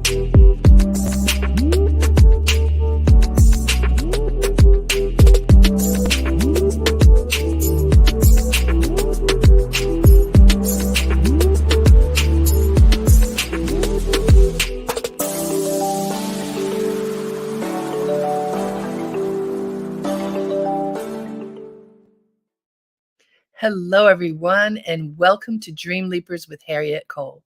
Hello, everyone, and welcome to Dream Leapers with Harriette Cole.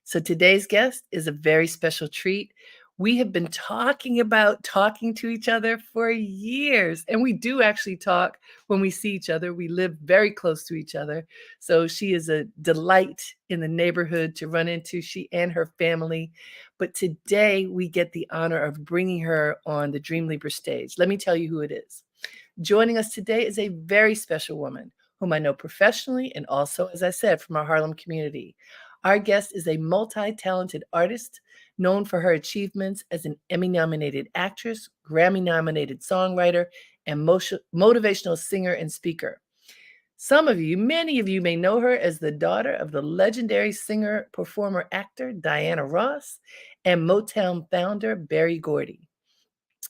So today's guest is a very special treat. We have been talking about talking to each other for years, and we do actually talk when we see each other. We live very close to each other. So she is a delight in the neighborhood to run into, she and her family. But today we get the honor of bringing her on the Dream Leaper stage. Let me tell you who it is. Joining us today is a very special woman whom I know professionally and also, as I said, from our Harlem community. Our guest is a multi-talented artist known for her achievements as an Emmy-nominated actress, Grammy-nominated songwriter, and motivational singer and speaker. Many of you may know her as the daughter of the legendary singer, performer, actor Diana Ross and Motown founder Berry Gordy.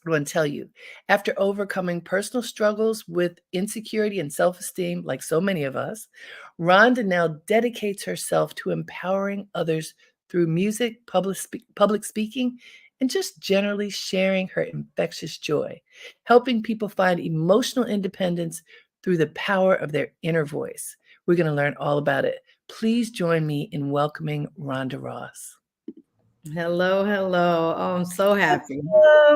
I want to tell you, after overcoming personal struggles with insecurity and self-esteem, like so many of us, Rhonda now dedicates herself to empowering others through music, public speaking, and just generally sharing her infectious joy, helping people find emotional independence through the power of their inner voice. We're going to learn all about it. Please join me in welcoming Rhonda Ross. Hello, hello. Oh, I'm so happy.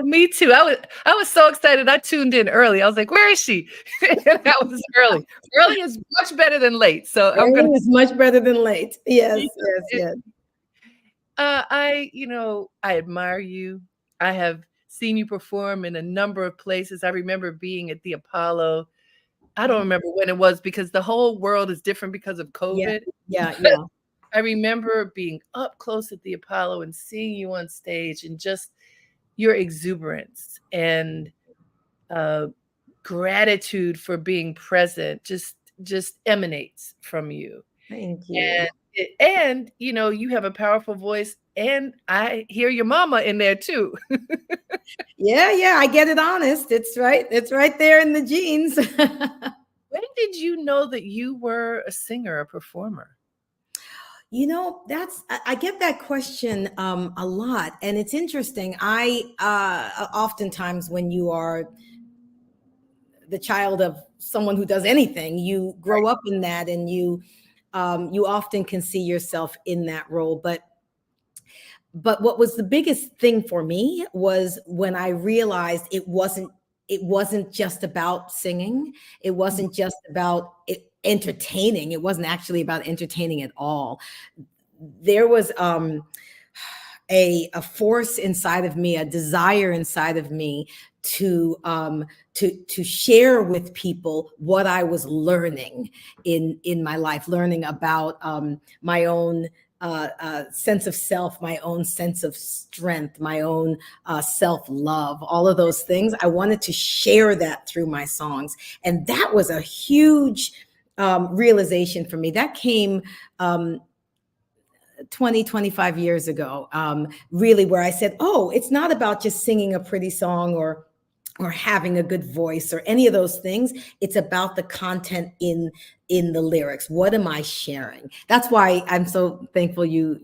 Me too. I was so excited. I tuned in early. I was like, "Where is she?" That was early. Early is much better than late. So early is much better than late. Yes. I admire you. I have seen you perform in a number of places. I remember being at the Apollo. I don't remember when it was because the whole world is different because of COVID. Yeah. I remember being up close at the Apollo and seeing you on stage and just your exuberance and gratitude for being present just emanates from you. Thank you. And you have a powerful voice, and I hear your mama in there too. Yeah, I get it honest. It's right there in the genes. When did you know that you were a singer, a performer? I get that question a lot, and it's interesting. Oftentimes when you are the child of someone who does anything, you grow up in that, and you often can see yourself in that role. But what was the biggest thing for me was when I realized it wasn't just about singing. It wasn't just about entertaining. It wasn't actually about entertaining at all. There was a force inside of me, a desire inside of me to share with people what I was learning in my life, learning about my own sense of self, my own sense of strength, my own self-love, all of those things. I wanted to share that through my songs. And that was a huge realization for me. That came 25 years ago, really, where I said, oh, it's not about just singing a pretty song or having a good voice or any of those things. It's about the content in the lyrics. What am I sharing? That's why I'm so thankful you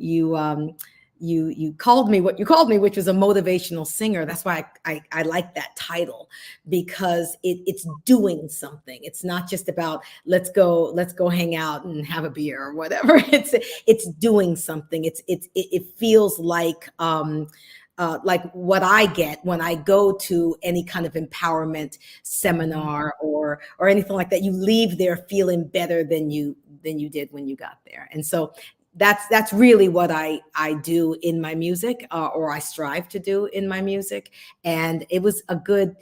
called me what you called me, which was a motivational singer. That's why I like that title, because it's doing something. It's not just about let's go hang out and have a beer or whatever. It's doing something. It feels like what I get when I go to any kind of empowerment seminar or anything like that. You leave there feeling better than you did when you got there. And so that's really what I do in my music, or I strive to do in my music. And it was a good,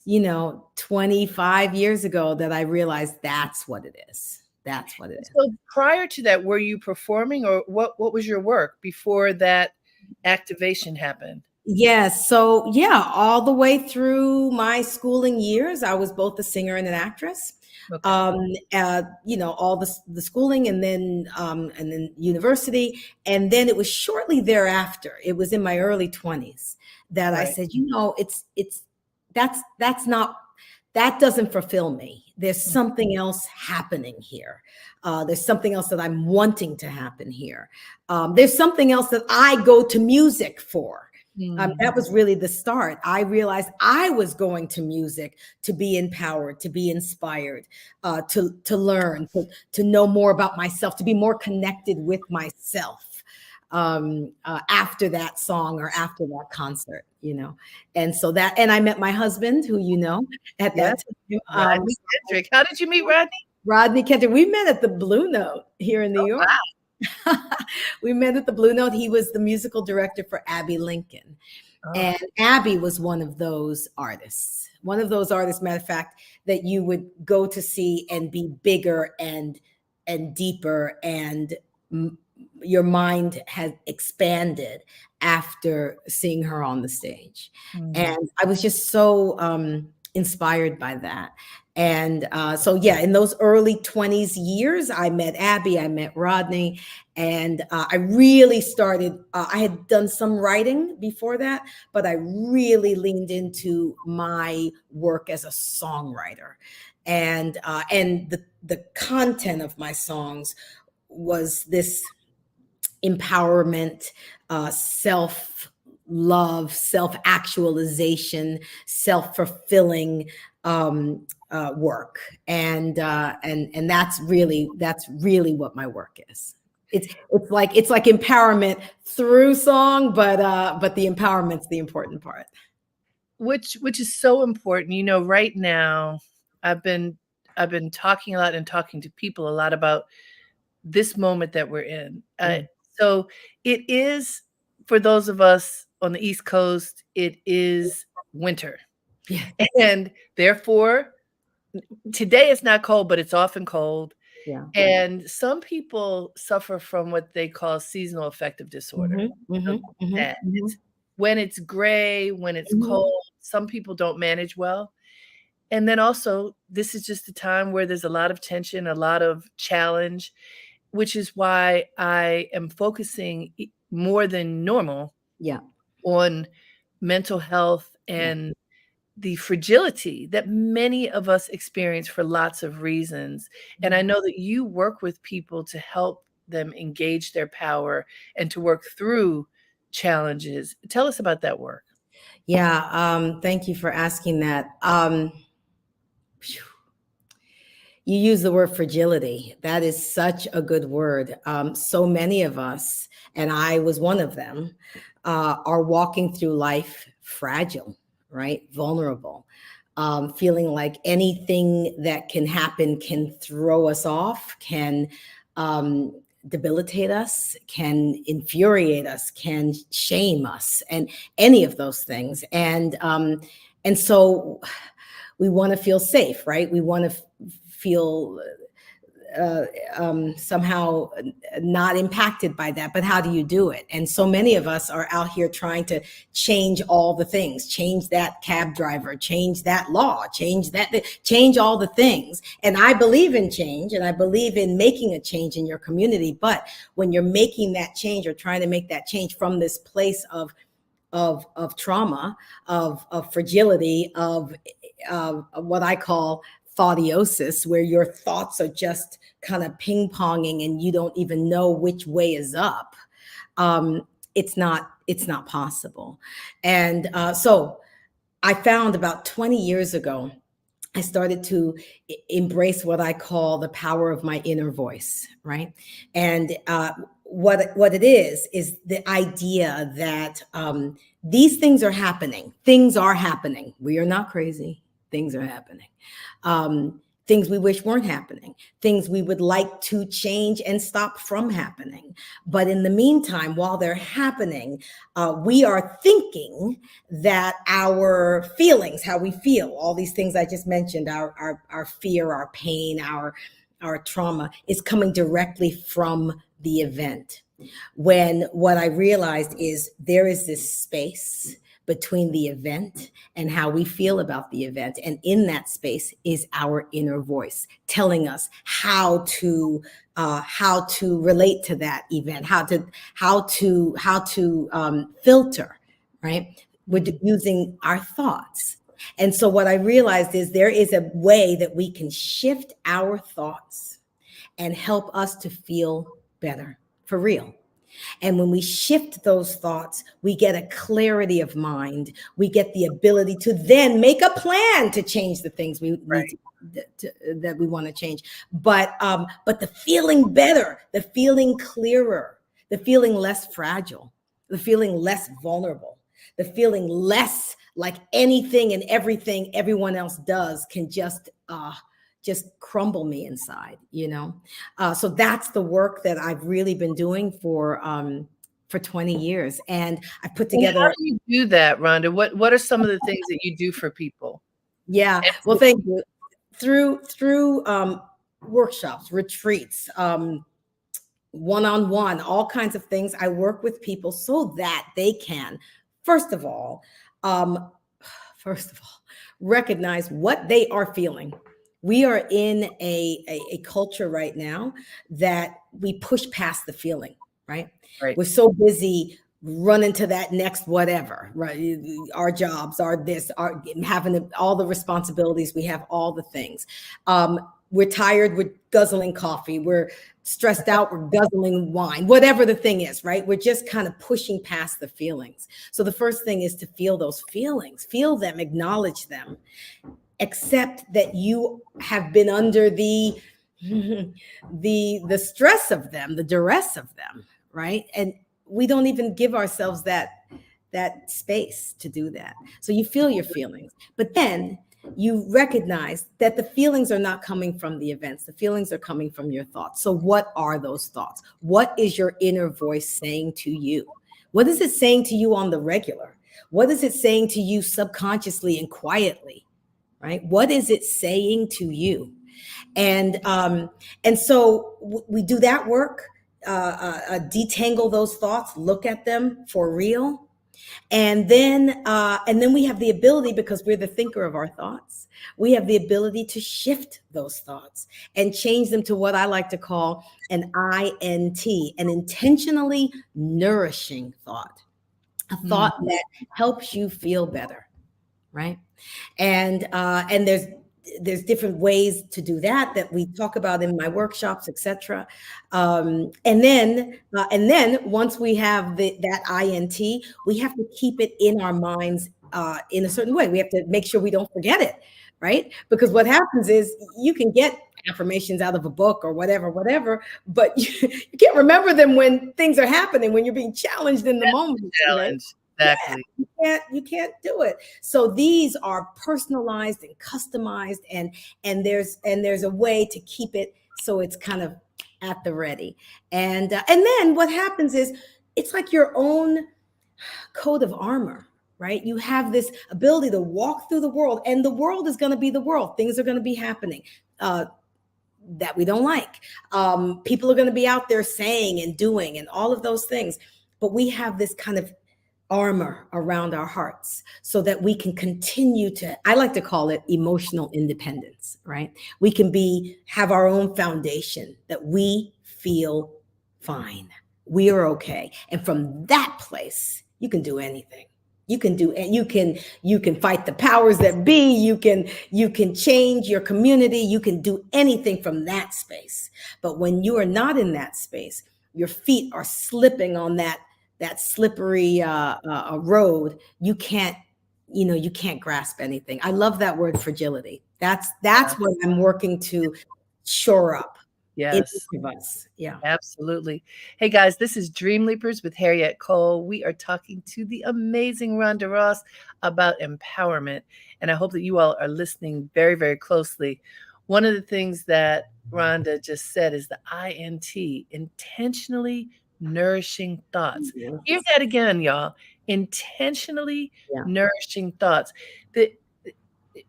25 years ago that I realized that's what it is. That's what it is. So prior to that, were you performing, or what was your work before that activation happened? Yes. So yeah, all the way through my schooling years, I was both a singer and an actress. Okay. All the schooling and then university. And then it was shortly thereafter, it was in my early 20s that I Right. said, that's not, that doesn't fulfill me. There's something else happening here. There's something else that I'm wanting to happen here. There's something else that I go to music for. Mm. That was really the start. I realized I was going to music to be empowered, to be inspired, to learn, to know more about myself, to be more connected with myself after that song or after that concert, And so and I met my husband, who at Yeah. that time, Rodney Kendrick. How did you meet Rodney? Rodney Kendrick. We met at the Blue Note here in New Oh, York. wow. We met at the Blue Note. He was the musical director for Abby Lincoln. Oh. And Abby was one of those artists, matter of fact, that you would go to see and be bigger and deeper, and your mind has expanded after seeing her on the stage. Mm. And I was just so inspired by that. And so, yeah, in those early 20s years, I met Abby, I met Rodney, and I really started, I had done some writing before that, but I really leaned into my work as a songwriter. And the content of my songs was this empowerment, self-love, self-actualization, self-fulfilling work, and that's really what my work is. It's like empowerment through song, but the empowerment's the important part. Which is so important. Right now, I've been talking a lot and talking to people a lot about this moment that we're in. So it is, for those of us on the East Coast, it is winter. Yeah. And therefore, today it's not cold, but it's often cold. Yeah. And some people suffer from what they call seasonal affective disorder. That it's when it's gray, when it's cold, some people don't manage well. And then also, this is just a time where there's a lot of tension, a lot of challenge, which is why I am focusing more than normal on mental health and the fragility that many of us experience for lots of reasons. And I know that you work with people to help them engage their power and to work through challenges. Tell us about that work. Yeah, thank you for asking that. You use the word fragility. That is such a good word. So many of us, and I was one of them, are walking through life fragile, right? Vulnerable, feeling like anything that can happen can throw us off, can debilitate us, can infuriate us, can shame us, and any of those things. And so we want to feel safe, right? We want to feel somehow not impacted by that. But how do you do it? And so many of us are out here trying to change all the things, change that cab driver, change that law, change all the things. And I believe in change, and I believe in making a change in your community. But when you're making that change or trying to make that change from this place of trauma, of fragility, of what I call thoughtiosis, where your thoughts are just kind of ping-ponging and you don't even know which way is up. It's not possible. And so I found about 20 years ago, I started to embrace what I call the power of my inner voice, right? And what it is the idea that these things are happening. Things are happening. We are not crazy. Things are happening. Things we wish weren't happening, things we would like to change and stop from happening. But in the meantime, while they're happening, we are thinking that our feelings, how we feel, all these things I just mentioned, our fear, our pain, our trauma, is coming directly from the event, when what I realized is there is this space between the event and how we feel about the event. And in that space is our inner voice telling us how to relate to that event, how to filter, right? We're using our thoughts. And so what I realized is there is a way that we can shift our thoughts and help us to feel better for real. And when we shift those thoughts, we get a clarity of mind. We get the ability to then make a plan to change the things we need that we want to change. But the feeling better, the feeling clearer, the feeling less fragile, the feeling less vulnerable, the feeling less like anything and everything everyone else does can just crumble me inside, you know? So that's the work that I've really been doing for 20 years. And I put together. How do you do that, Rhonda? What are some of the things that you do for people? Yeah, well, thank you. Through workshops, retreats, one-on-one, all kinds of things, I work with people so that they can, first of all, recognize what they are feeling. We are in a culture right now that we push past the feeling, right? We're so busy running to that next whatever, right? Our jobs, our this, our having all the responsibilities, we have all the things. We're tired, we're guzzling coffee, we're stressed out, we're guzzling wine, whatever the thing is, right? We're just kind of pushing past the feelings. So the first thing is to feel those feelings, feel them, acknowledge them. Accept that you have been under the stress of them, the duress of them, right? And we don't even give ourselves that space to do that. So you feel your feelings, but then you recognize that the feelings are not coming from the events. The feelings are coming from your thoughts. So what are those thoughts? What is your inner voice saying to you? What is it saying to you on the regular? What is it saying to you subconsciously and quietly? Right? What is it saying to you? And so we do that work, detangle those thoughts, look at them for real. And then we have the ability, because we're the thinker of our thoughts, we have the ability to shift those thoughts and change them to what I like to call an INT, an intentionally nourishing thought, a thought that helps you feel better, right? And there's different ways to do that we talk about in my workshops, etc. And then once we have that INT, we have to keep it in our minds in a certain way. We have to make sure we don't forget it, right? Because what happens is you can get affirmations out of a book or whatever, but you can't remember them when things are happening, when you're being challenged in the moment. Challenge. Exactly. Yeah, you can't do it. So these are personalized and customized, and there's a way to keep it so it's kind of at the ready. And then what happens is it's like your own coat of armor, right? You have this ability to walk through the world, and the world is going to be the world. Things are going to be happening that we don't like. People are going to be out there saying and doing and all of those things, but we have this kind of armor around our hearts so that we can continue to, I like to call it emotional independence, right? We can have our own foundation that we feel fine. We are okay. And from that place, you can do anything. You can fight the powers that be. You can change your community. You can do anything from that space. But when you are not in that space, your feet are slipping on that slippery road. You can't grasp anything. I love that word, fragility. That's what I'm working to shore up. Yes. In each of us. Yeah. Absolutely. Hey guys, this is Dream Leapers with Harriette Cole. We are talking to the amazing Rhonda Ross about empowerment, and I hope that you all are listening very, very closely. One of the things that Rhonda just said is the INT, intentionally nourishing thoughts. Yes. Hear that again, y'all. Intentionally nourishing thoughts.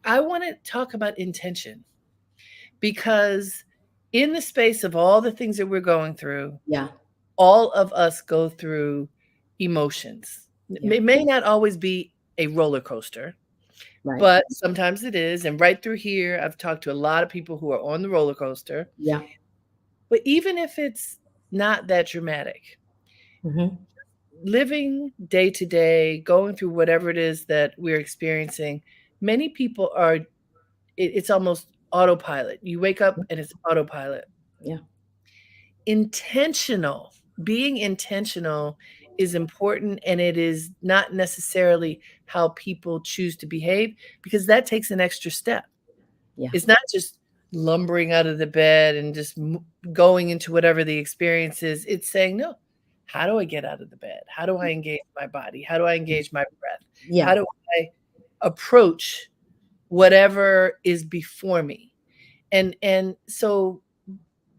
I want to talk about intention, because in the space of all the things that we're going through, all of us go through emotions. Yeah. It may not always be a roller coaster, Right. but sometimes it is. And right through here, I've talked to a lot of people who are on the roller coaster. Yeah. But even if it's not that dramatic, Mm-hmm. living day to day, going through whatever it is that we're experiencing, many people are, it's almost autopilot. You wake up and it's autopilot. Yeah. Intentional, being intentional is important, and it is not necessarily how people choose to behave, because that takes an extra step. Yeah. It's not just lumbering out of the bed and just going into whatever the experience is. It's saying, no, how do I get out of the bed? How do I engage my body? How do I engage my breath? How Yeah. do I approach whatever is before me? And so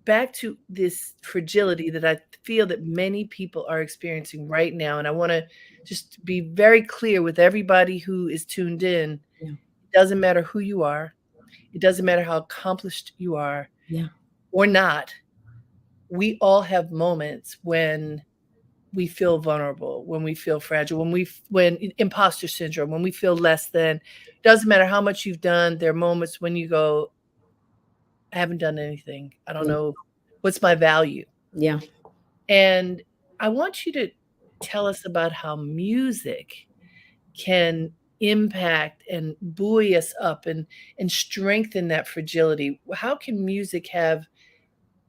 back to this fragility that I feel that many people are experiencing right now. And I want to just be very clear with everybody who is tuned in. Yeah. It doesn't matter who you are. It doesn't matter how accomplished you are Yeah. or not. We all have moments when we feel vulnerable, when we feel fragile, when imposter syndrome, when we feel less than. Doesn't matter how much you've done. There are moments when you go, I haven't done anything. I don't know what's my value. Yeah. And I want you to tell us about how music can impact and buoy us up and strengthen that fragility. How can music have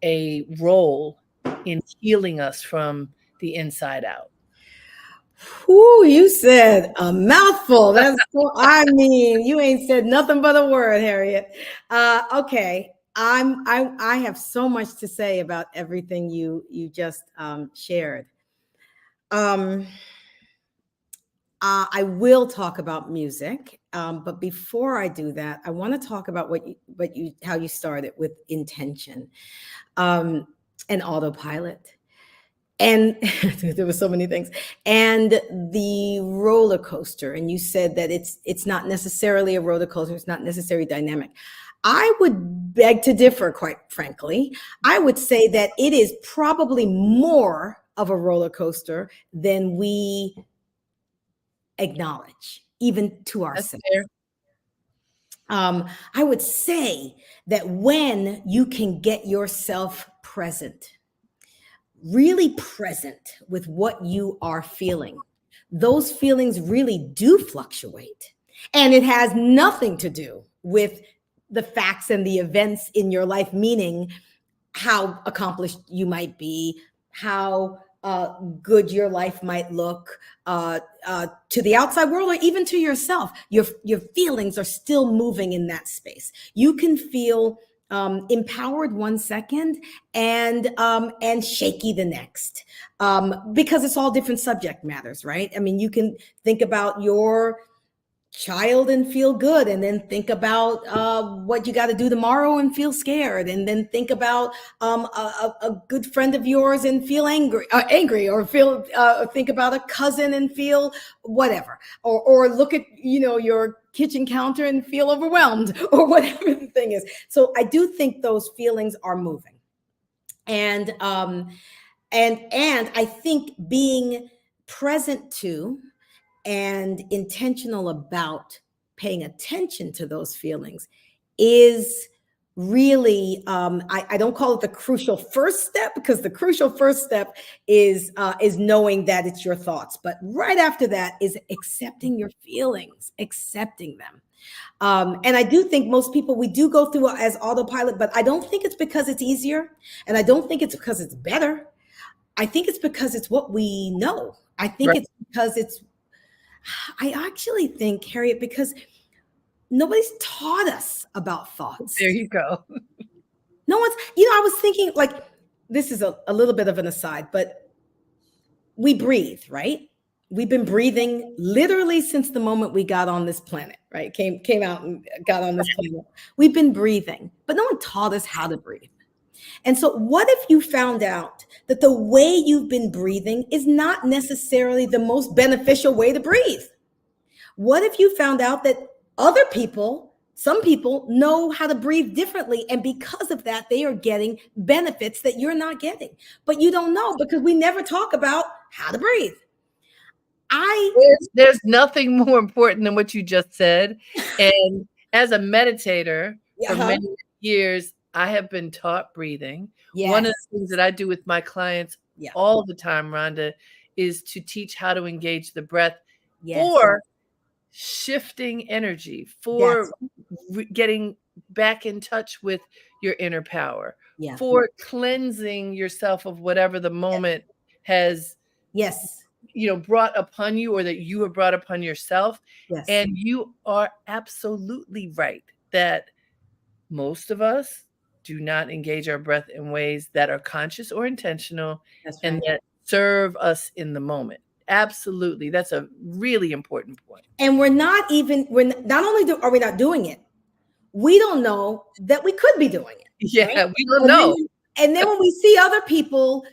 a role in healing us from the inside out? Whoo, you said a mouthful. That's I mean, you ain't said nothing but a word, Harriette. Okay. I have so much to say about everything you just shared. I will talk about music, but before I do that, I want to talk about how you started with intention and autopilot. And there were so many things, and the roller coaster. And you said that it's not necessarily a roller coaster. It's not necessarily dynamic. I would beg to differ, quite frankly. I would say that it is probably more of a roller coaster than we acknowledge, even to ourselves. I would say that when you can get yourself present, really present with what you are feeling, those feelings really do fluctuate. And it has nothing to do with the facts and the events in your life, meaning how accomplished you might be, how good your life might look to the outside world, or even to yourself. Your feelings are still moving in that space. You can feel empowered one second and shaky the next, because it's all different subject matters, right? I mean, you can think about your child and feel good, and then think about what you got to do tomorrow and feel scared, and then think about a good friend of yours and feel angry, or feel think about a cousin and feel whatever, or look at your kitchen counter and feel overwhelmed, or whatever the thing is. So I do think those feelings are moving, and I think being present to and intentional about paying attention to those feelings is really, I don't call it the crucial first step, because the crucial first step is knowing that it's your thoughts. But right after that is accepting your feelings, accepting them. And I do think most people, we do go through as autopilot, but I don't think it's because it's easier. And I don't think it's because it's better. I think it's because it's what we know. I think it's because I actually think, Harriette, because nobody's taught us about thoughts. There you go. No one's, I was thinking, like, this is a little bit of an aside, but we breathe, right? We've been breathing literally since the moment we got on this planet, right? Came out and got on this planet. We've been breathing, but no one taught us how to breathe. And so what if you found out that the way you've been breathing is not necessarily the most beneficial way to breathe? What if you found out that other people some people know how to breathe differently. And because of that, they are getting benefits that you're not getting. But you don't know because we never talk about how to breathe. There's nothing more important than what you just said. And as a meditator for many years, I have been taught breathing. Yes. One of the things that I do with my clients all the time, Rhonda, is to teach how to engage the breath for shifting energy, for getting back in touch with your inner power, for cleansing yourself of whatever the moment has brought upon you, or that you have brought upon yourself. And you are absolutely right that most of us do not engage our breath in ways that are conscious or intentional and that serve us in the moment. Absolutely. That's a really important point. And not only are we not doing it, we don't know that we could be doing it. Yeah, we don't know. And then when we see other people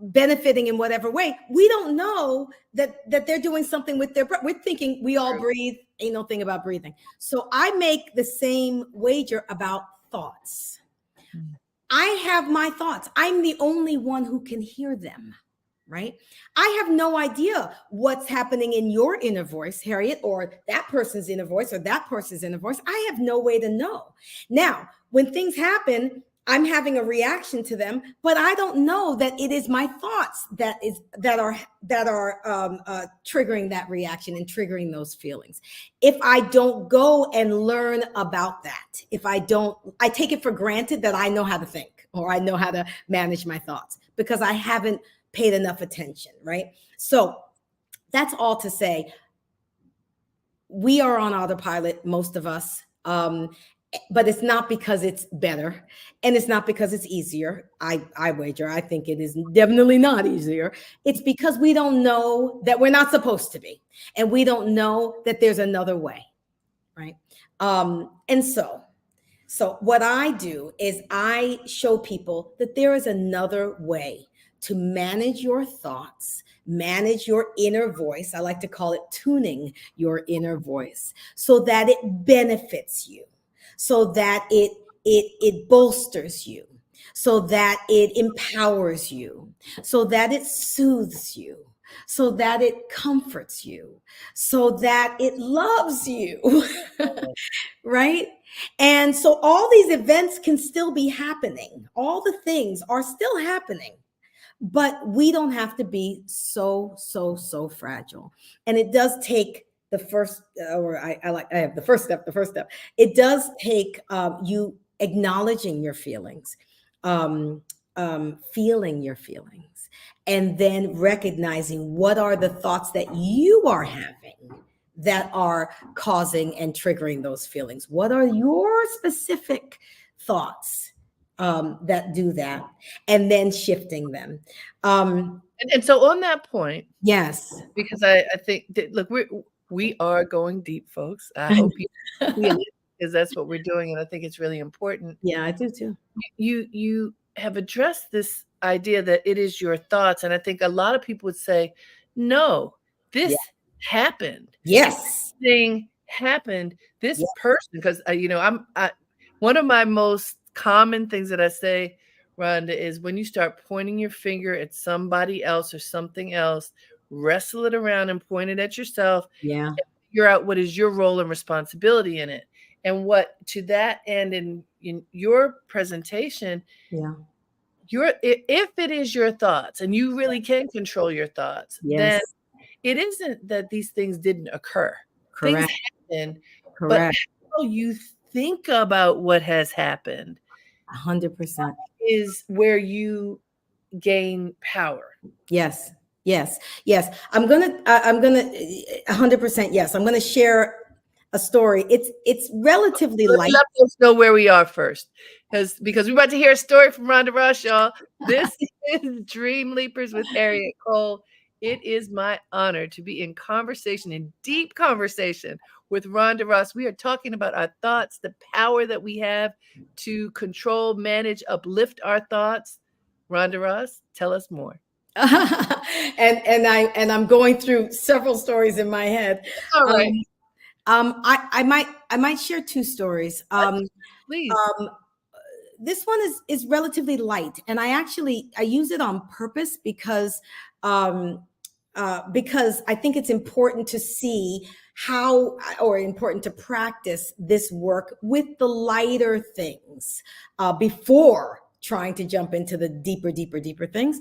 benefiting in whatever way, we don't know that they're doing something with their breath. We're thinking we all breathe, ain't no thing about breathing. So I make the same wager about thoughts. I have my thoughts. I'm the only one who can hear them, right? I have no idea what's happening in your inner voice, Harriette, or that person's inner voice, or that person's inner voice. I have no way to know. Now, when things happen, I'm having a reaction to them, but I don't know that it is my thoughts that are triggering that reaction and triggering those feelings. If I don't go and learn about that, I take it for granted that I know how to think, or I know how to manage my thoughts, because I haven't paid enough attention, right? So that's all to say, we are on autopilot, most of us. But it's not because it's better, and it's not because it's easier. I wager, I think it is definitely not easier. It's because we don't know that we're not supposed to be, and we don't know that there's another way, right? And so what I do is I show people that there is another way to manage your thoughts, manage your inner voice. I like to call it tuning your inner voice, so that it benefits you, so that it bolsters you, so that it empowers you, so that it soothes you, so that it comforts you, so that it loves you, right? And so all these events can still be happening. All the things are still happening, but we don't have to be so fragile. And it does take the first, the first step. It does take you acknowledging your feelings, feeling your feelings, and then recognizing what are the thoughts that you are having that are causing and triggering those feelings. What are your specific thoughts that do that, and then shifting them. And so on that point, yes, because I think that, look, we are going deep, folks. I hope you feel it, because that's what we're doing, and I think it's really important. Yeah, I do too. You have addressed this idea that it is your thoughts, and I think a lot of people would say, no, this happened. Yes, this thing happened. This person, because one of my most common things that I say, Rhonda, is when you start pointing your finger at somebody else or something else, wrestle it around and point it at yourself. And figure out what is your role and responsibility in it. And what, to that end, in your presentation, if it is your thoughts and you really can control your thoughts, then it isn't that these things didn't occur. Correct. Things happen, but how you think about what has happened 100% is where you gain power. Yes. I'm gonna 100%. Yes, I'm gonna share a story. It's relatively light. Let us know where we are first, because we're about to hear a story from Rhonda Ross, y'all. This is Dream Leapers with Harriette Cole. It is my honor to be in deep conversation with Rhonda Ross. We are talking about our thoughts, the power that we have to control, manage, uplift our thoughts. Rhonda Ross, tell us more. and I'm going through several stories in my head. All right. I might share two stories. Please. This one is relatively light, and I use it on purpose because I think it's important to see how, or important to practice this work with the lighter things before trying to jump into the deeper things.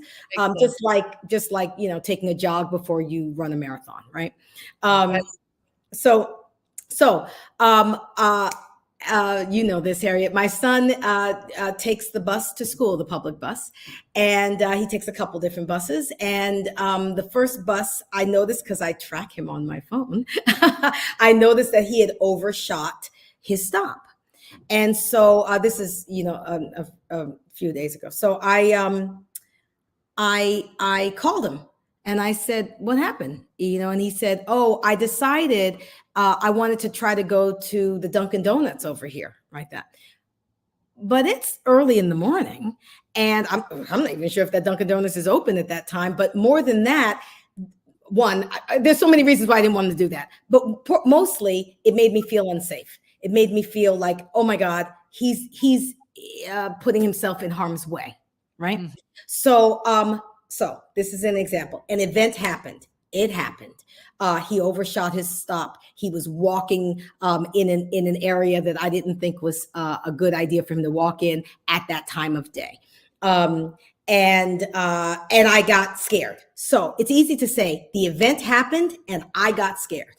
Just like taking a jog before you run a marathon, right? So you know this, Harriet. My son takes the bus to school, the public bus, and he takes a couple different buses. And the first bus, I noticed because I track him on my phone, I noticed that he had overshot his stop. And so this is, a few days ago. So I called him and I said, "What happened?" And he said, "Oh, I decided I wanted to try to go to the Dunkin' Donuts over here," like that. But it's early in the morning, and I'm not even sure if that Dunkin' Donuts is open at that time. But more than that, there's so many reasons why I didn't want to do that. But mostly, it made me feel unsafe. It made me feel like, oh my God, he's putting himself in harm's way, right? Mm-hmm. So this is an example. An event happened. It happened. He overshot his stop. He was walking in an area that I didn't think was a good idea for him to walk in at that time of day. And I got scared. So it's easy to say the event happened and I got scared.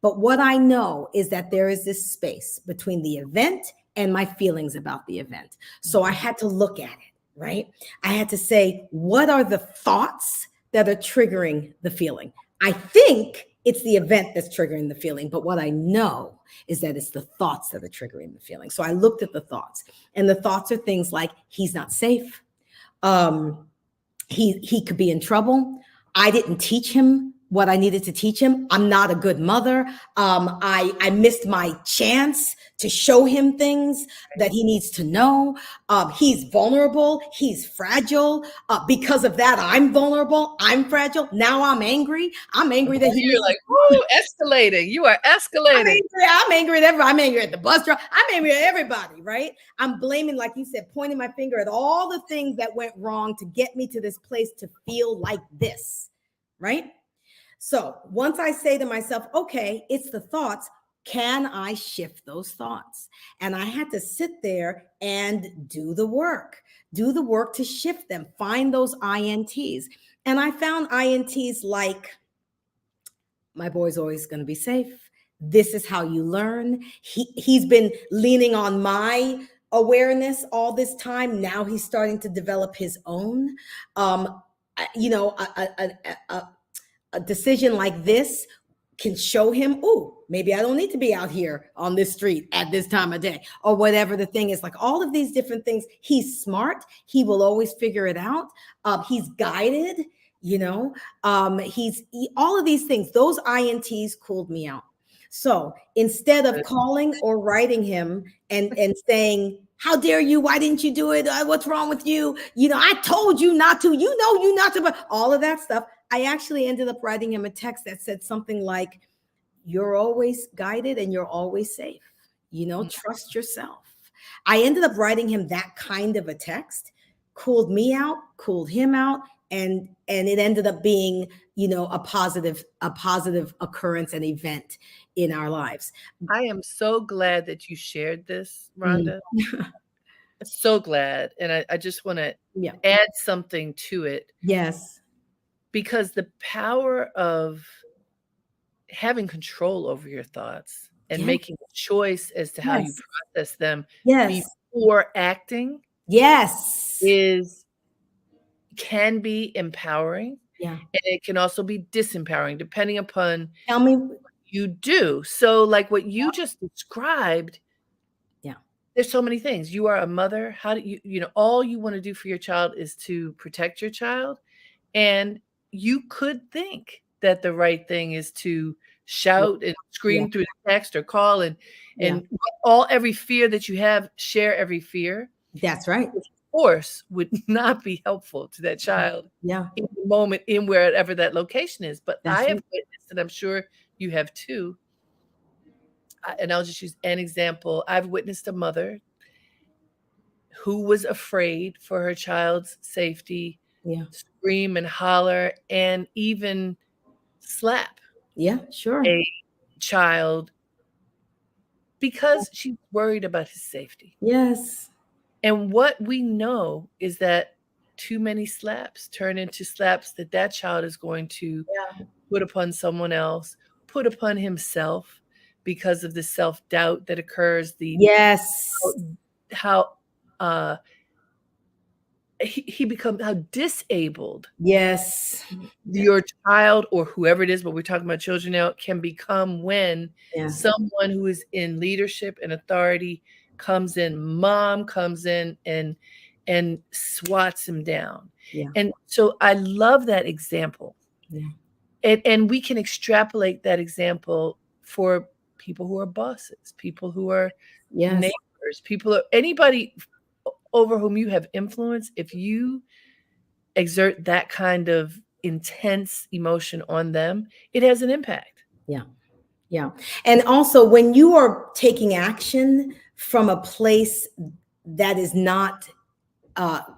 But what I know is that there is this space between the event and my feelings about the event. So I had to look at it. Right? I had to say, what are the thoughts that are triggering the feeling? I think it's the event that's triggering the feeling, but what I know is that it's the thoughts that are triggering the feeling. So I looked at the thoughts, and the thoughts are things like, he's not safe. He could be in trouble. I didn't teach him what I needed to teach him. I'm not a good mother. I missed my chance to show him things that he needs to know. He's vulnerable. He's fragile. Because of that, I'm vulnerable. I'm fragile. Now I'm angry. I'm angry that you're like, whoa, escalating. You are escalating. I'm angry at everybody. I'm angry at the bus driver. I'm angry at everybody, right? I'm blaming, like you said, pointing my finger at all the things that went wrong to get me to this place to feel like this, right? So once I say to myself, okay, it's the thoughts, can I shift those thoughts? And I had to sit there and do the work to shift them, find those INTs. And I found INTs like, my boy's always going to be safe. This is how you learn. He's been leaning on my awareness all this time. Now he's starting to develop his own. A decision like this can show him, oh, maybe I don't need to be out here on this street at this time of day, or whatever the thing is. Like all of these different things. He's smart. He will always figure it out. He's guided, all of these things. Those INTs cooled me out. So instead of calling or writing him and saying, how dare you? Why didn't you do it? What's wrong with you? I told you not to, you not to, but all of that stuff. I actually ended up writing him a text that said something like, you're always guided and you're always safe. Trust yourself. I ended up writing him that kind of a text, cooled me out, cooled him out. And it ended up being, a positive occurrence and event in our lives. I am so glad that you shared this, Rhonda. So glad. And I just want to add something to it. Yes. Because the power of having control over your thoughts and making a choice as to how you process them before acting can be empowering. Yeah. And it can also be disempowering depending upon what you do. So like what you just described, there's so many things. You are a mother. How do you all you want to do for your child is to protect your child. And you could think that the right thing is to shout and scream through the text or call and every fear that you have, share every fear. That's right. Of course, would not be helpful to that child in the moment in wherever that location is. But I have witnessed, and I'm sure you have too, and I'll just use an example. I've witnessed a mother who was afraid for her child's safety, Yeah. scream and holler, and even slap Yeah, sure. a child because she's worried about his safety. Yes. And what we know is that too many slaps turn into slaps that child is going to Yeah. put upon someone else, put upon himself because of the self-doubt that occurs, Yes. how he becomes, how disabled Yes. your child or whoever it is, but we're talking about children now, can become when Yeah. someone who is in leadership and authority comes in, mom comes in and swats him down. Yeah. And so I love that example. Yeah. And we can extrapolate that example for people who are bosses, people who are Yes. neighbors, anybody over whom you have influence. If you exert that kind of intense emotion on them, it has an impact. Yeah. Yeah. And also, when you are taking action from a place that is not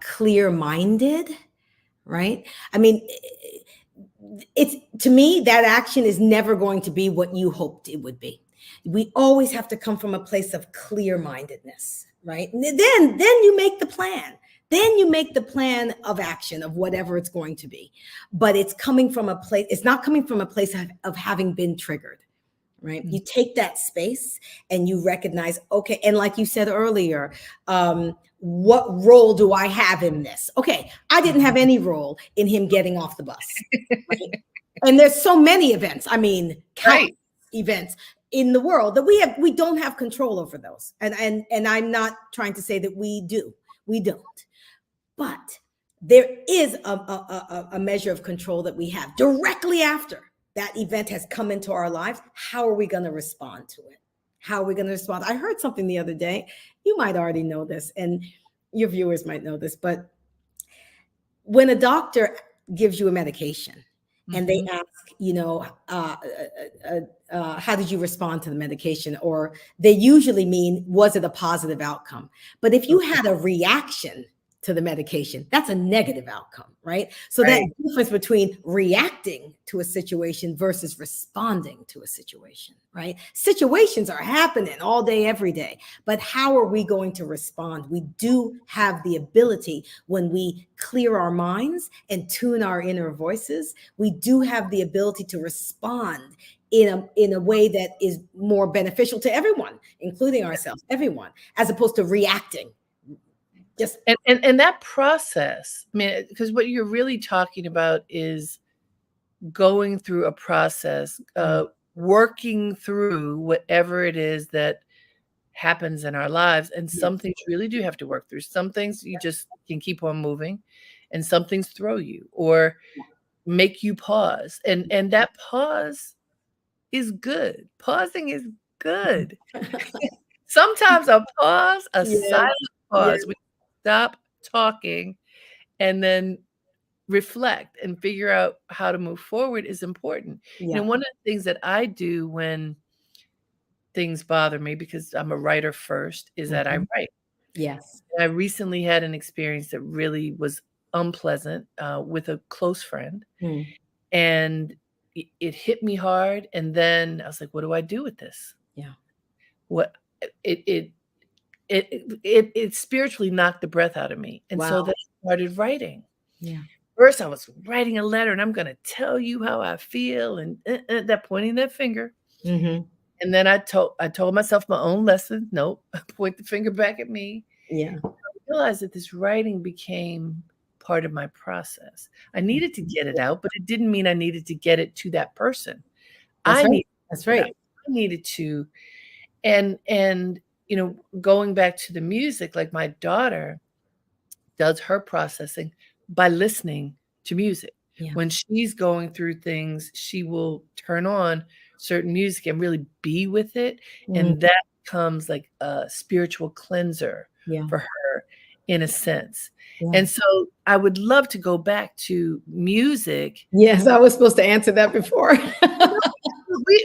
clear-minded, right? I mean, it's, to me, that action is never going to be what you hoped it would be. We always have to come from a place of clear-mindedness, right? And then you make the plan. Then you make the plan of action of whatever it's going to be. But it's coming from a place, it's not coming from a place of having been triggered, right? You take that space and you recognize, okay, and like you said earlier, what role do I have in this? Okay, I didn't have any role in him getting off the bus. Right? And there's so many events, I mean, countless events in the world that we don't have control over those. And I'm not trying to say that we do. We don't. But there is a measure of control that we have directly after that event has come into our lives. How are we going to respond to it? How are we going to respond? I heard something the other day. You might already know this, and your viewers might know this, but when a doctor gives you a medication and they ask, you know, how did you respond to the medication? Or they usually mean, was it a positive outcome? But if you had a reaction to the medication, that's a negative outcome, right? So that difference between reacting to a situation versus responding to a situation, right? Situations are happening all day, every day, but how are we going to respond? We do have the ability, when we clear our minds and tune our inner voices, we do have the ability to respond in a way that is more beneficial to everyone, including ourselves, everyone, as opposed to reacting. Just and that process, I mean, because what you're really talking about is going through a process, working through whatever it is that happens in our lives. And some things you really do have to work through. Some things you just can keep on moving, and some things throw you or make you pause. And that pause is good. Pausing is good. Sometimes a pause, a silent pause, we stop talking and then reflect and figure out how to move forward is important. You know, one of the things that I do when things bother me, because I'm a writer first, is that I write. Yes. I recently had an experience that really was unpleasant with a close friend. And it hit me hard. And then I was like, what do I do with this? Yeah. What it spiritually knocked the breath out of me. And so then I started writing. Yeah. First, I was writing a letter, and I'm going to tell you how I feel, and that pointing that finger. And then I told myself my own lesson. Nope, point the finger back at me. Yeah. I realized that this writing became part of my process. I needed to get it out, but it didn't mean I needed to get it to that person. That's right. I needed to, and you know, going back to the music, like my daughter does her processing by listening to music. Yeah. When she's going through things, she will turn on certain music and really be with it. And that becomes like a spiritual cleanser for her, in a sense. And so I would love to go back to music. Yes, I was supposed to answer that before.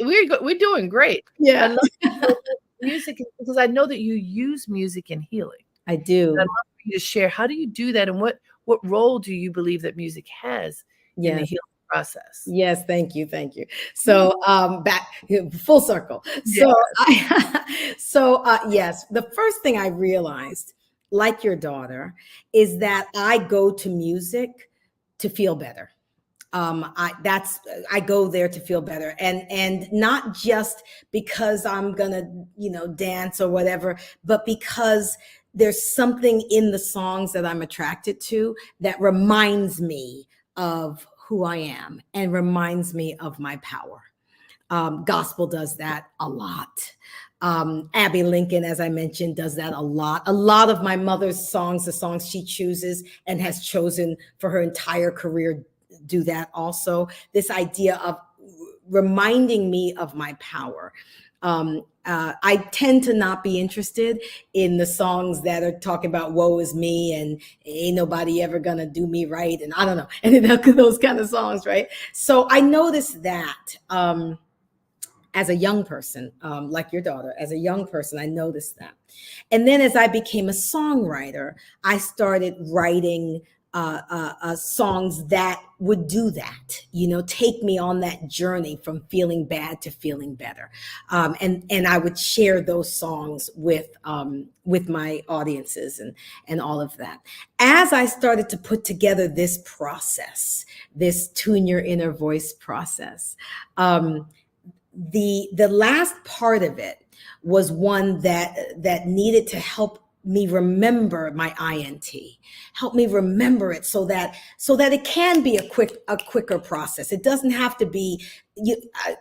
we're doing great. I Yeah. love music because I know that you use music in healing. I I'd do. love for you to share, how do you do that, and what role do you believe that music has in the Yes. healing process? Yes, thank you, thank you. Yeah. So, back full circle. Yeah. So, yes, the first thing I realized, like your daughter, is that I go to music to feel better. I go there to feel better, and not just because I'm gonna, dance or whatever, but because there's something in the songs that I'm attracted to that reminds me of who I am and reminds me of my power. Gospel does that a lot. Abby Lincoln, as I mentioned, does that a lot. A lot of my mother's songs, the songs she chooses and has chosen for her entire career, do that also. This idea of reminding me of my power. I tend to not be interested in the songs that are talking about woe is me and ain't nobody ever gonna do me right, and I don't know, and those kind of songs, right? So I noticed that as a young person, like your daughter, as a young person, I noticed that. And then as I became a songwriter, I started writing songs that would do that, take me on that journey from feeling bad to feeling better. And I would share those songs with my audiences and all of that. As I started to put together this process, this Tune Your Inner Voice process, the last part of it was one that needed to help me remember my INT, help me remember it so that it can be a quicker process. It doesn't have to be,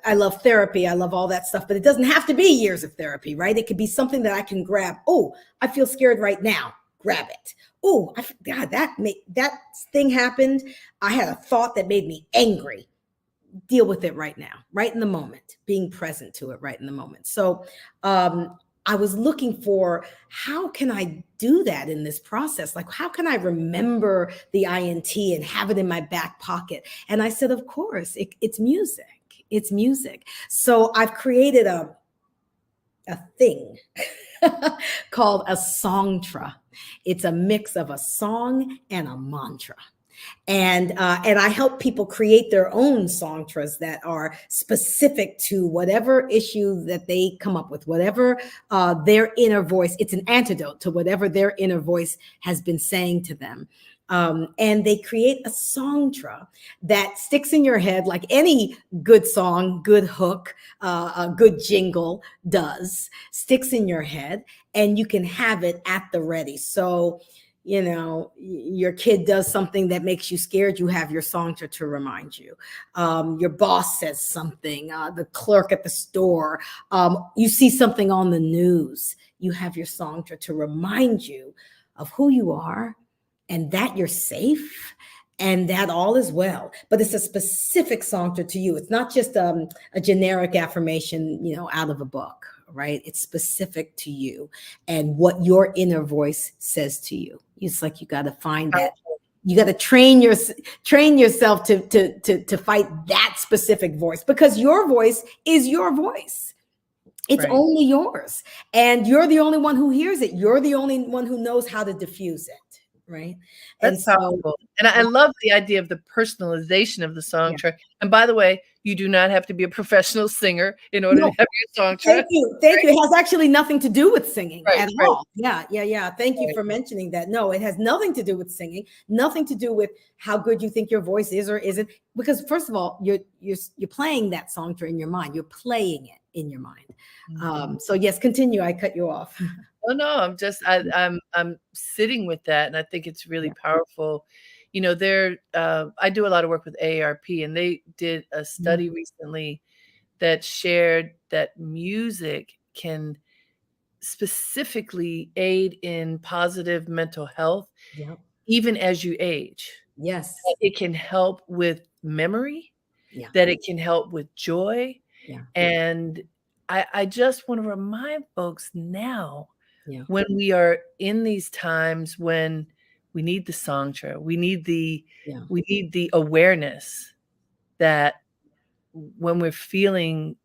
I love therapy, I love all that stuff, but it doesn't have to be years of therapy, right? It could be something that I can grab. Oh, I feel scared right now. Grab it. Oh, God, that thing happened. I had a thought that made me angry. Deal with it right now, right in the moment, being present to it right in the moment. So I was looking for, how can I do that in this process? Like, how can I remember the INT and have it in my back pocket? And I said, of course, it's music. It's music. So I've created a thing called a songtra. It's a mix of a song and a mantra. And I help people create their own songtras that are specific to whatever issue that they come up with, whatever their inner voice. It's an antidote to whatever their inner voice has been saying to them. And they create a songtra that sticks in your head like any good song, good hook, a good jingle does, sticks in your head, and you can have it at the ready. So, your kid does something that makes you scared, you have your songtra to remind you. Your boss says something, the clerk at the store, you see something on the news, you have your songtra to remind you of who you are and that you're safe and that all is well. But it's a specific songtra to you. It's not just a generic affirmation, out of a book, right? It's specific to you and what your inner voice says to you. It's like you got to find that. You got to train yourself to fight that specific voice, because your voice is your voice. It's Right. only yours, and you're the only one who hears it. You're the only one who knows how to diffuse it, right? That's powerful. And I love the idea of the personalization of the song Yeah. track. And by the way, you do not have to be a professional singer in order to have your song track. Thank you. Thank you. It has actually nothing to do with singing at Right. all. Yeah. Thank you for mentioning that. No, it has nothing to do with singing, nothing to do with how good you think your voice is or isn't. Because first of all, you're playing that song in your mind. You're playing it in your mind. So yes, continue. I cut you off. Oh no, I'm sitting with that, and I think it's really powerful. I do a lot of work with AARP, and they did a study recently that shared that music can specifically aid in positive mental health, even as you age. Yes. It can help with memory, that it can help with joy. And I just want to remind folks now, when we are in these times when we need the songtra, we need the awareness that when we're feeling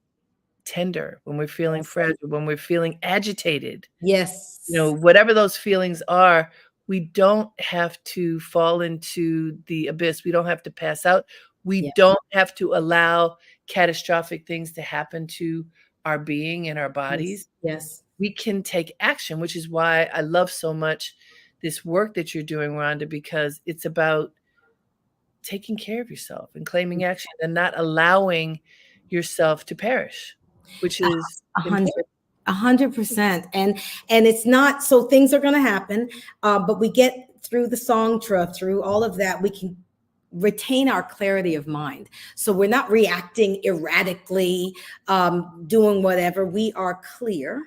tender, when we're feeling Yes. fragile, when we're feeling agitated, Yes. whatever those feelings are, we don't have to fall into the abyss. We don't have to pass out. We Yeah. don't have to allow catastrophic things to happen to our being and our Yes. bodies. Yes. We can take action, which is why I love so much this work that you're doing, Rhonda, because it's about taking care of yourself and claiming action and not allowing yourself to perish, which is important. 100%. And it's not, so things are going to happen, but we get through the songtra, through all of that, we can retain our clarity of mind. So we're not reacting erratically, doing whatever. We are clear,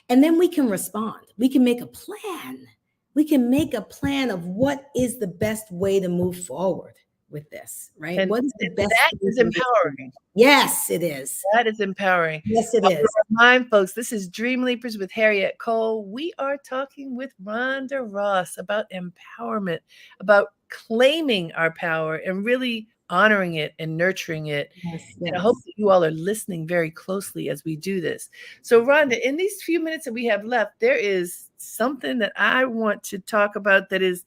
and then we can respond. We can make a plan. We can make a plan of what is the best way to move forward with this, right? And What is the best that way is to move forward? empowering. Yes, it is. That is empowering. Yes, it I wanna is. remind folks, this is Dream Leapers with Harriette Cole. We are talking with Rhonda Ross about empowerment, about claiming our power and really honoring it and nurturing it. Yes, And I hope that you all are listening very closely as we do this. So, Rhonda, in these few minutes that we have left, there is something that I want to talk about that is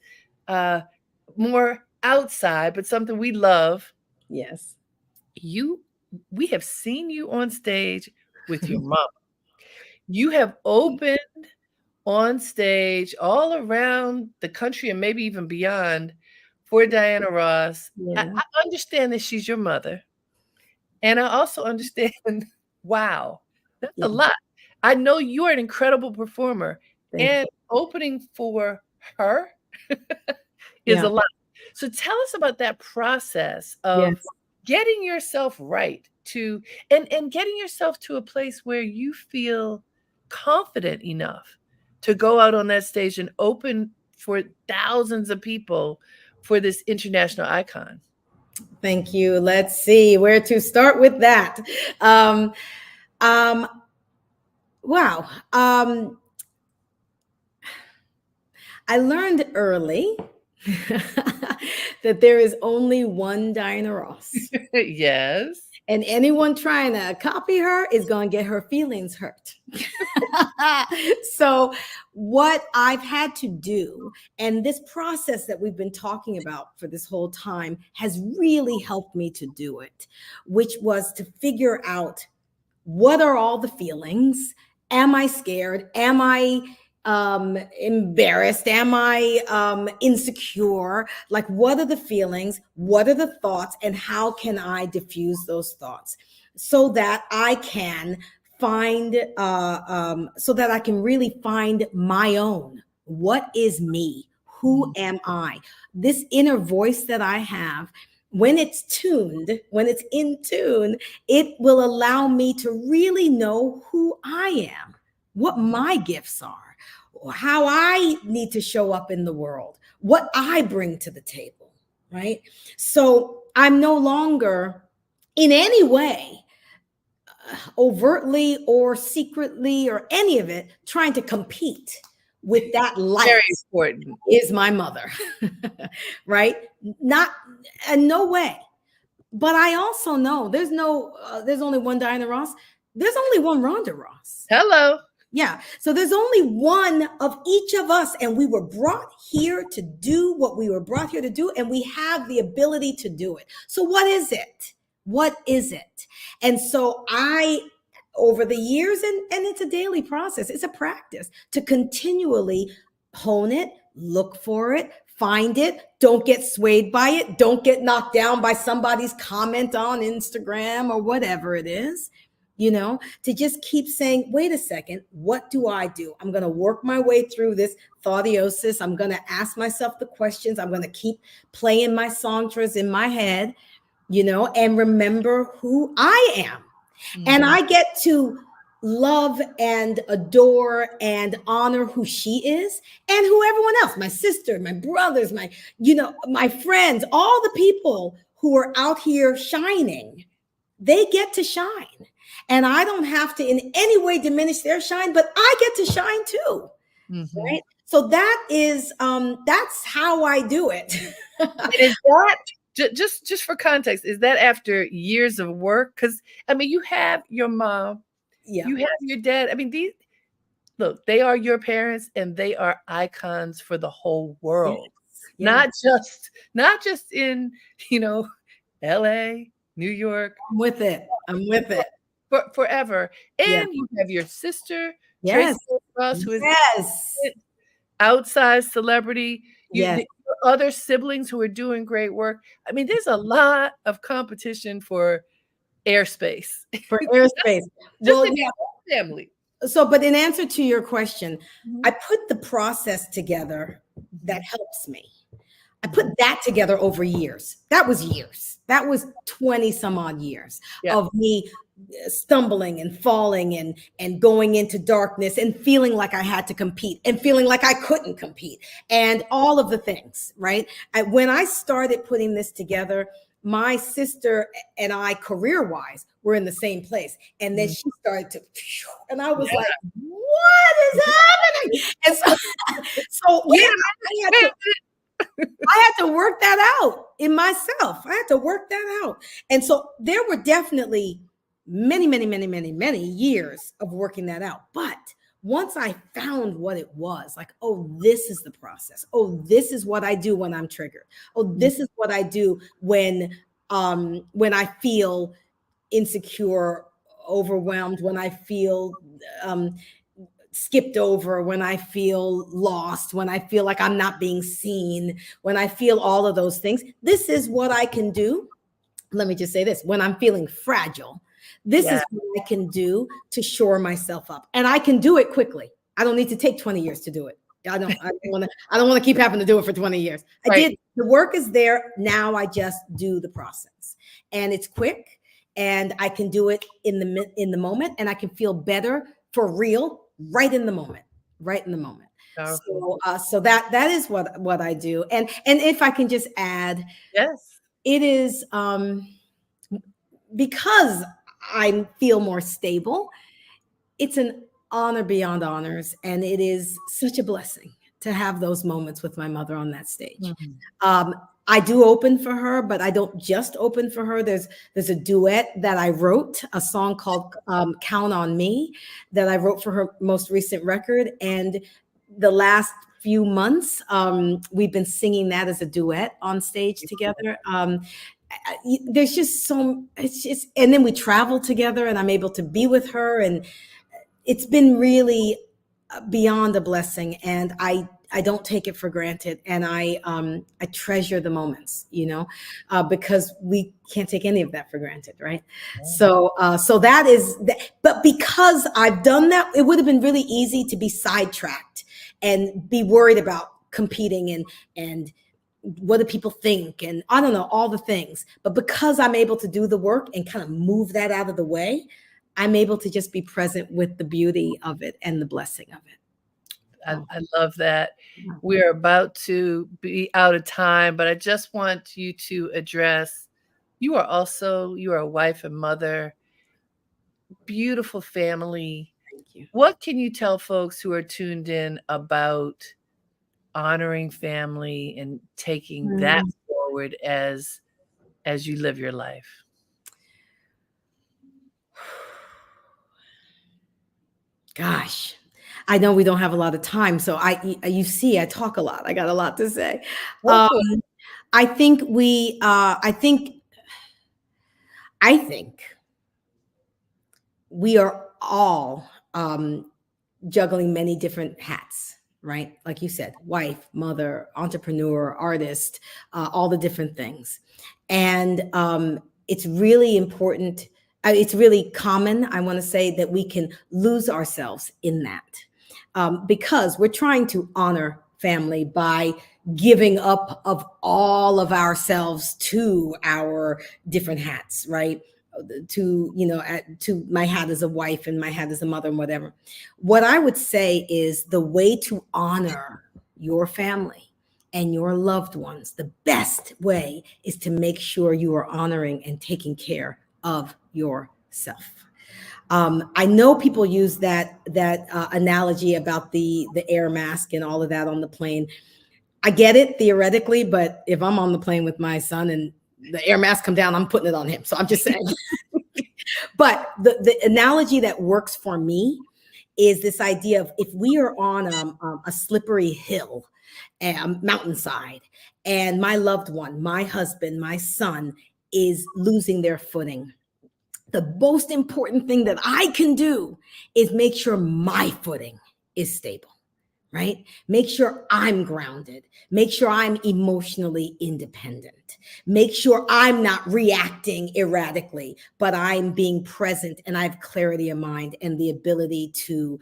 more outside, but something we love. Yes. We have seen you on stage with your mom. You have opened on stage all around the country and maybe even beyond for Diana Ross. Yeah. I understand that she's your mother. And I also understand, wow, that's Yeah. a lot. I know you're an incredible performer, Thank and opening for her is Yeah. a lot. So tell us about that process Yes. of getting yourself right to and getting yourself to a place where you feel confident enough to go out on that stage and open for thousands of people for this international icon. Thank you. Let's see where to start with that. Um, um, wow. I learned early that there is only one Diana Ross. Yes. And anyone trying to copy her is going to get her feelings hurt. So what I've had to do, and this process that we've been talking about for this whole time has really helped me to do it, which was to figure out, what are all the feelings? Am I scared? Am I embarrassed? Am I insecure? Like, what are the feelings? What are the thoughts? And how can I diffuse those thoughts so that I can find, so that I can really find my own? What is me? Who am I? This inner voice that I have, when it's tuned, when it's in tune, it will allow me to really know who I am, what my gifts are, how I need to show up in the world, what I bring to the table, right? So I'm no longer in any way, overtly or secretly or any of it, trying to compete with that light. Very important. Is my mother, right? Not, in no way. But I also know there's only one Diana Ross. There's only one Rhonda Ross. Hello. Yeah. So there's only one of each of us, and we were brought here to do what we were brought here to do, and we have the ability to do it. So what is it? What is it? And so over the years, and it's a daily process, it's a practice to continually hone it, look for it, find it, don't get swayed by it, don't get knocked down by somebody's comment on Instagram or whatever it is, to just keep saying, wait a second, what do I do? I'm going to work my way through this thoughtiosis. I'm going to ask myself the questions. I'm going to keep playing my songsters in my head, and remember who I am. And I get to love and adore and honor who she is and who everyone else, my sister, my brothers, my friends, all the people who are out here shining, they get to shine. And I don't have to in any way diminish their shine, but I get to shine too. Mm-hmm. Right? So that is, that's how I do it. Is that, just for context, is that after years of work? Because, I mean, you have your mom, Yeah. You have your dad. I mean, look, they are your parents and they are icons for the whole Yes. world. Yes. Not just in, you know, LA, New York, I'm with it. I'm with it. forever. Yeah. And you have your sister, Yes. Tracy Ross, who is Yes. outsized celebrity. Yes. Your other siblings who are doing great work. I mean, there's a lot of competition for airspace. For airspace. Just Well, in yeah. your family. So, but in answer to your question, Mhm. I put the process together that Mhm. helps me. I put that together over years. That was years. That was 20 some odd years Yeah. of me stumbling and falling and going into darkness and feeling like I had to compete and feeling like I couldn't compete and all of the things, right? When I started putting this together, my sister and I, career-wise, were in the same place. And then Mhm. she started to, and I was Yeah. like, what is happening? And so Wait yeah, a minute. Wait a minute. I had to work that out in myself. I had to work that out. And so there were definitely many, many, many, many, many years of working that out. But once I found what it was, like, oh, this is the process. Oh, this is what I do when I'm triggered. Oh, this is what I do when I feel insecure, overwhelmed, when I feel skipped over, when I feel lost, when I feel like I'm not being seen, when I feel all of those things. This is what I can do. Let me just say this: when I'm feeling fragile, this Yeah. is what I can do to shore myself up. And I can do it quickly. I don't need to take 20 years to do it. I don't want to keep having to do it for 20 years. I Right. did. The work is there. Now I just do the process. And it's quick, and I can do it in the moment, and I can feel better for real right in the moment. Right in the moment. Powerful. So that is what I do. And if I can just add, Yes. it is because I feel more stable. It's an honor beyond honors, and it is such a blessing to have those moments with my mother on that stage. Mhm. I do open for her, but I don't just open for her. There's a duet that I wrote, a song called "Count on Me," that I wrote for her most recent record, and the last few months we've been singing that as a duet on stage together. There's just it's just, and then we travel together, and I'm able to be with her, and it's been really beyond a blessing. And I don't take it for granted, and I treasure the moments, because we can't take any of that for granted, right? So that is that. But because I've done that, it would have been really easy to be sidetracked and be worried about competing and what do people think, and I don't know, all the things. But because I'm able to do the work and kind of move that out of the way, I'm able to just be present with the beauty of it and the blessing of it. I love that. We're about to be out of time, but I just want you to address, you are a wife and mother, beautiful family. Thank you. What can you tell folks who are tuned in about honoring family and taking that forward as you live your life? Gosh, I know we don't have a lot of time, so you see, I talk a lot. I got a lot to say. Go Um, for it. I think we are all juggling many different hats, right? Like you said, wife, mother, entrepreneur, artist, all the different things. And it's really important. It's really common, I want to say, that we can lose ourselves in that because we're trying to honor family by giving up of all of ourselves to our different hats, right? To my hat as a wife and my hat as a mother and whatever. What I would say is the way to honor your family and your loved ones, the best way is to make sure you are honoring and taking care of yourself. I know people use that analogy about the air mask and all of that on the plane. I get it theoretically, but if I'm on the plane with my son and the air mask come down, I'm putting it on him. So I'm just saying. But the analogy that works for me is this idea of if we are on a slippery hill, a mountainside, and my loved one, my husband, my son is losing their footing. The most important thing that I can do is make sure my footing is stable, right? Make sure I'm grounded. Make sure I'm emotionally independent. Make sure I'm not reacting erratically, but I'm being present and I have clarity of mind and the ability to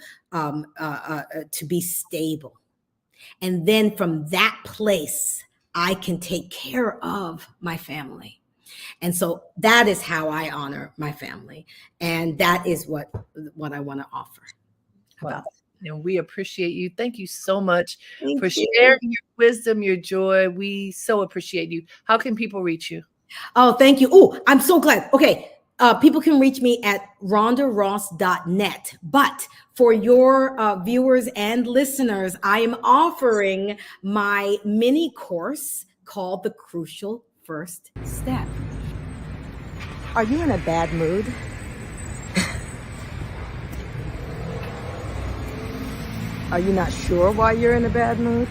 be stable. And then from that place, I can take care of my family. And so that is how I honor my family. And that is what I want to offer. Wow. And we appreciate you. Thank you so much for You. sharing your wisdom, your joy. We so appreciate you. How can people reach you? Oh, thank you. Oh, I'm so glad. Okay. People can reach me at rhondaross.net. But for your viewers and listeners, I am offering my mini course called The Crucial First Step. Are you in a bad mood? Are you not sure why you're in a bad mood?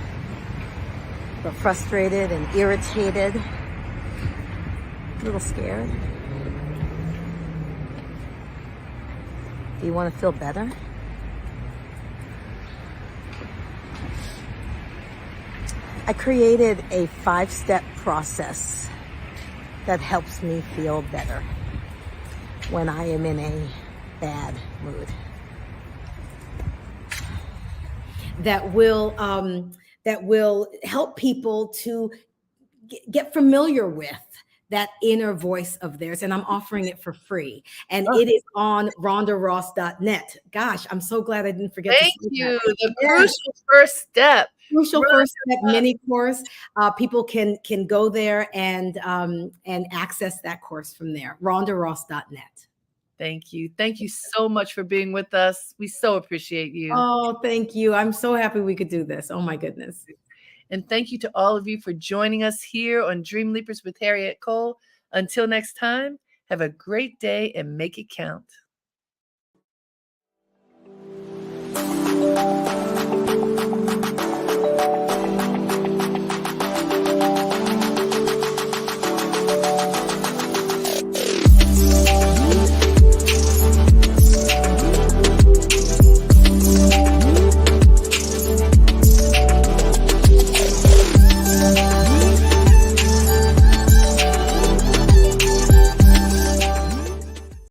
But frustrated and irritated? A little scared? Do you want to feel better? I created a 5-step process that helps me feel better when I am in a bad mood. That will help people to get familiar with that inner voice of theirs. And I'm offering it for free. And it is on rhondaross.net. Gosh, I'm so glad I didn't forget Thank to say you. that. The crucial first step. Crucial first step mini course. People can go there and access that course from there. rhondaross.net. Thank you. Thank you so much for being with us. We so appreciate you. Oh, thank you. I'm so happy we could do this. Oh my goodness. And thank you to all of you for joining us here on Dream Leapers with Harriette Cole. Until next time, have a great day and make it count.